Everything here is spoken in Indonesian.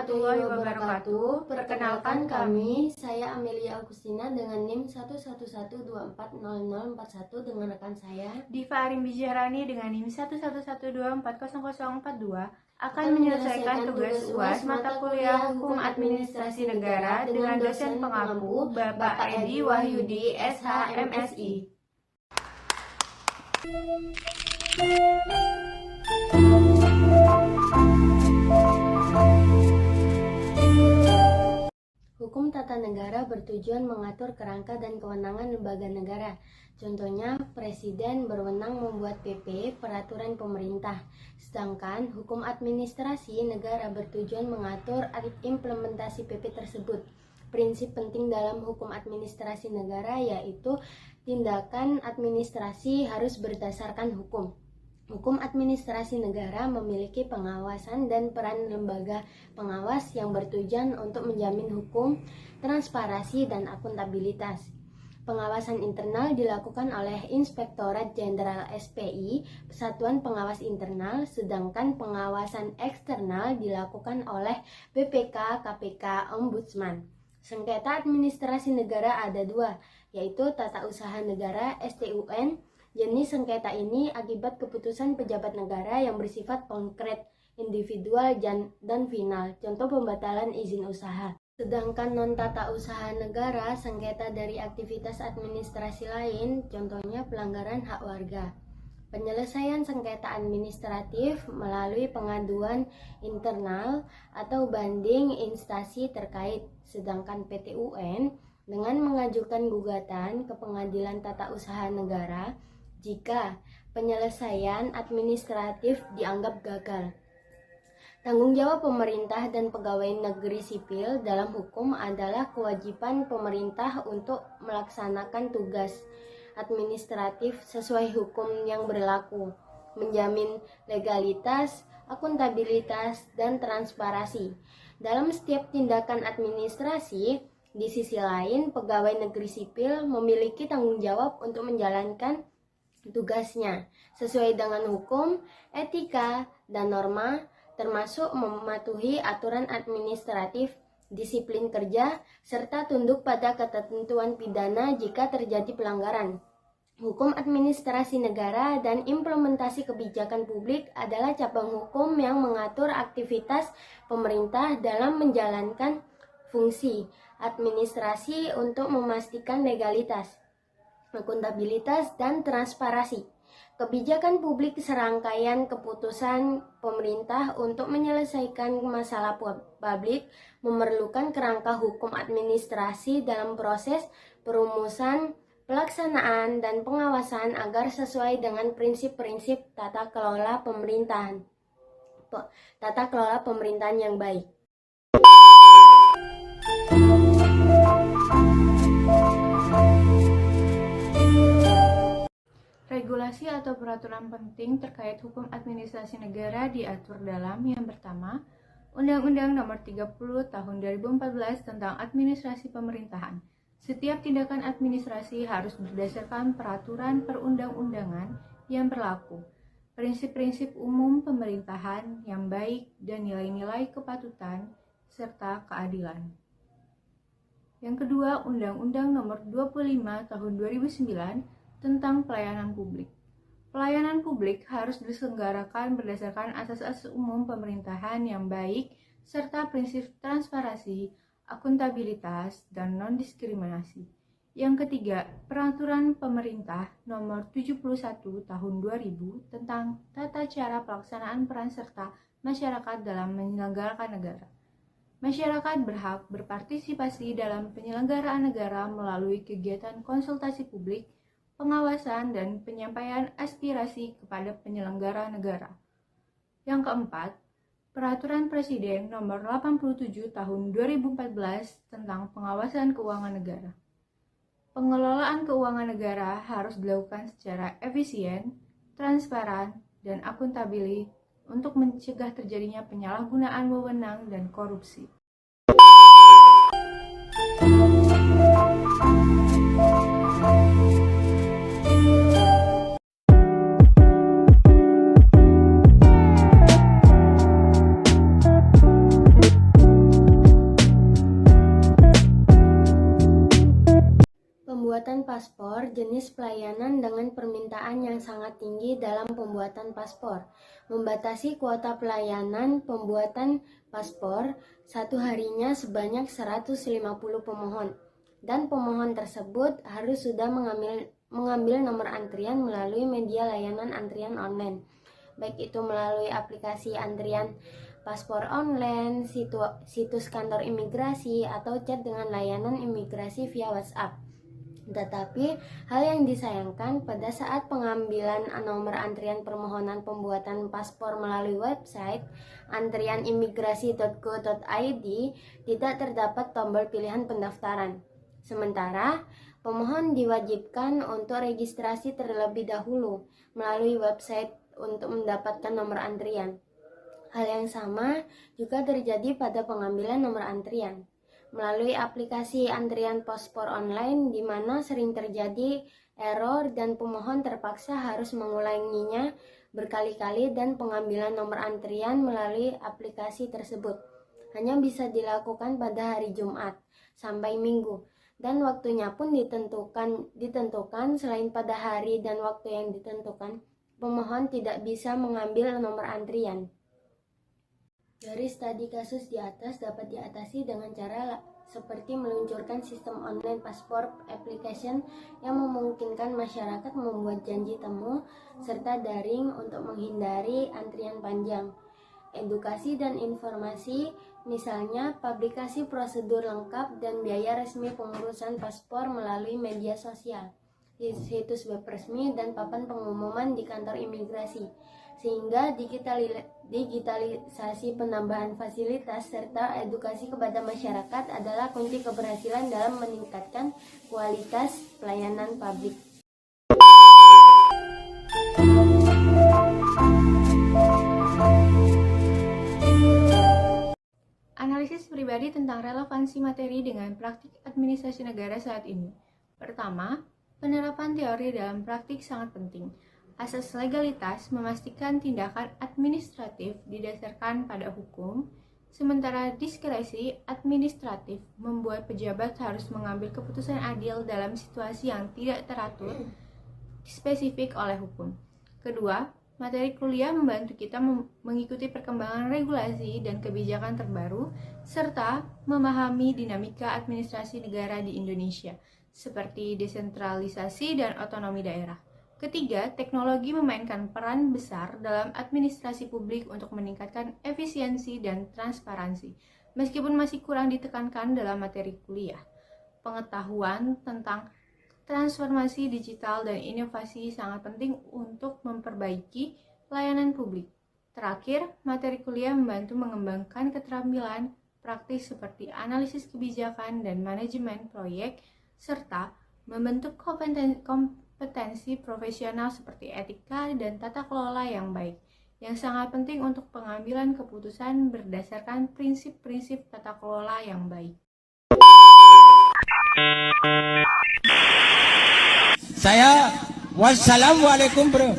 warahmatullahi wabarakatuh. Perkenalkan kami, saya Amelia Agustina dengan NIM 111240041 dengan rekan saya Diva Arim Bijarani dengan NIM 111240042 akan menyelesaikan tugas UAS mata kuliah Hukum Administrasi Negara dengan dosen pengampu Bapak Edi Wahyudi, SH, MSI. Hukum tata negara bertujuan mengatur kerangka dan kewenangan lembaga negara. Contohnya, Presiden berwenang membuat PP, peraturan pemerintah. Sedangkan hukum administrasi negara bertujuan mengatur implementasi PP tersebut. Prinsip penting dalam hukum administrasi negara yaitu tindakan administrasi harus berdasarkan hukum. Hukum administrasi negara memiliki pengawasan dan peran lembaga pengawas yang bertujuan untuk menjamin hukum, transparansi, dan akuntabilitas. Pengawasan internal dilakukan oleh Inspektorat Jenderal SPI, Satuan Pengawas Internal, sedangkan pengawasan eksternal dilakukan oleh BPK, KPK, Ombudsman. Sengketa administrasi negara ada dua, yaitu Tata Usaha Negara (STUN). Jenis sengketa ini akibat keputusan pejabat negara yang bersifat konkret, individual, dan final, contoh pembatalan izin usaha. Sedangkan non-tata usaha negara, sengketa dari aktivitas administrasi lain, contohnya pelanggaran hak warga. Penyelesaian sengketa administratif melalui pengaduan internal atau banding instansi terkait, sedangkan PTUN dengan mengajukan gugatan ke Pengadilan Tata Usaha Negara jika penyelesaian administratif dianggap gagal. Tanggung jawab pemerintah dan pegawai negeri sipil dalam hukum adalah kewajiban pemerintah untuk melaksanakan tugas administratif sesuai hukum yang berlaku, menjamin legalitas, akuntabilitas, dan transparansi dalam setiap tindakan administrasi. Di sisi lain, pegawai negeri sipil memiliki tanggung jawab untuk menjalankan tugasnya sesuai dengan hukum, etika, dan norma, termasuk mematuhi aturan administratif, disiplin kerja, serta tunduk pada ketentuan pidana jika terjadi pelanggaran. Hukum administrasi negara dan implementasi kebijakan publik adalah cabang hukum yang mengatur aktivitas pemerintah dalam menjalankan fungsi administrasi untuk memastikan legalitas, akuntabilitas, dan transparansi. Kebijakan publik serangkaian keputusan pemerintah untuk menyelesaikan masalah publik memerlukan kerangka hukum administrasi dalam proses perumusan, pelaksanaan, dan pengawasan agar sesuai dengan prinsip-prinsip tata kelola pemerintahan yang baik. Regulasi atau peraturan penting terkait hukum administrasi negara diatur dalam yang pertama, Undang-Undang Nomor 30 Tahun 2014 tentang Administrasi Pemerintahan. Setiap tindakan administrasi harus berdasarkan peraturan perundang-undangan yang berlaku, prinsip-prinsip umum pemerintahan yang baik, dan nilai-nilai kepatutan serta keadilan. Yang kedua, Undang-Undang Nomor 25 Tahun 2009 tentang pelayanan publik. Pelayanan publik harus diselenggarakan berdasarkan asas-asas umum pemerintahan yang baik serta prinsip transparansi, akuntabilitas, dan non-diskriminasi. Yang ketiga, Peraturan Pemerintah Nomor 71 Tahun 2000 tentang tata cara pelaksanaan peran serta masyarakat dalam menyelenggarakan negara. Masyarakat berhak berpartisipasi dalam penyelenggaraan negara melalui kegiatan konsultasi publik, pengawasan, dan penyampaian aspirasi kepada penyelenggara negara. Yang keempat, Peraturan Presiden Nomor 87 Tahun 2014 tentang pengawasan keuangan negara. Pengelolaan keuangan negara harus dilakukan secara efisien, transparan, dan akuntabel untuk mencegah terjadinya penyalahgunaan wewenang dan korupsi. jenis pelayanan dengan permintaan yang sangat tinggi dalam pembuatan paspor, membatasi kuota pelayanan pembuatan paspor satu harinya sebanyak 150 pemohon, dan pemohon tersebut harus sudah mengambil nomor antrian melalui media layanan antrian online, baik itu melalui aplikasi antrian paspor online, situs kantor imigrasi, atau chat dengan layanan imigrasi via WhatsApp. Tetapi, hal yang disayangkan pada saat pengambilan nomor antrian permohonan pembuatan paspor melalui website antrianimigrasi.go.id tidak terdapat tombol pilihan pendaftaran. Sementara, pemohon diwajibkan untuk registrasi terlebih dahulu melalui website untuk mendapatkan nomor antrian. Hal yang sama juga terjadi pada pengambilan nomor antrian melalui aplikasi antrian paspor online, di mana sering terjadi error dan pemohon terpaksa harus mengulanginya berkali-kali, dan pengambilan nomor antrian melalui aplikasi tersebut hanya bisa dilakukan pada hari Jumat sampai Minggu, dan waktunya pun ditentukan selain pada hari dan waktu yang ditentukan, pemohon tidak bisa mengambil nomor antrian. Dari studi kasus di atas dapat diatasi dengan cara seperti meluncurkan sistem online paspor application yang memungkinkan masyarakat membuat janji temu serta daring untuk menghindari antrian panjang. Edukasi dan informasi, misalnya publikasi prosedur lengkap dan biaya resmi pengurusan paspor melalui media sosial, situs web resmi, dan papan pengumuman di kantor imigrasi, sehingga digitalisasi penambahan fasilitas serta edukasi kepada masyarakat adalah kunci keberhasilan dalam meningkatkan kualitas pelayanan publik. Analisis pribadi tentang relevansi materi dengan praktik administrasi negara saat ini. Pertama, penerapan teori dalam praktik sangat penting. Asas legalitas memastikan tindakan administratif didasarkan pada hukum, sementara diskresi administratif membuat pejabat harus mengambil keputusan adil dalam situasi yang tidak teratur spesifik oleh hukum. Kedua, materi kuliah membantu kita mengikuti perkembangan regulasi dan kebijakan terbaru, serta memahami dinamika administrasi negara di Indonesia, seperti desentralisasi dan otonomi daerah. Ketiga, teknologi memainkan peran besar dalam administrasi publik untuk meningkatkan efisiensi dan transparansi, meskipun masih kurang ditekankan dalam materi kuliah. Pengetahuan tentang transformasi digital dan inovasi sangat penting untuk memperbaiki layanan publik. Terakhir, materi kuliah membantu mengembangkan keterampilan praktis seperti analisis kebijakan dan manajemen proyek, serta membentuk kompetensi profesional seperti etika dan tata kelola yang baik, yang sangat penting untuk pengambilan keputusan berdasarkan prinsip-prinsip tata kelola yang baik. Wassalamualaikum bro.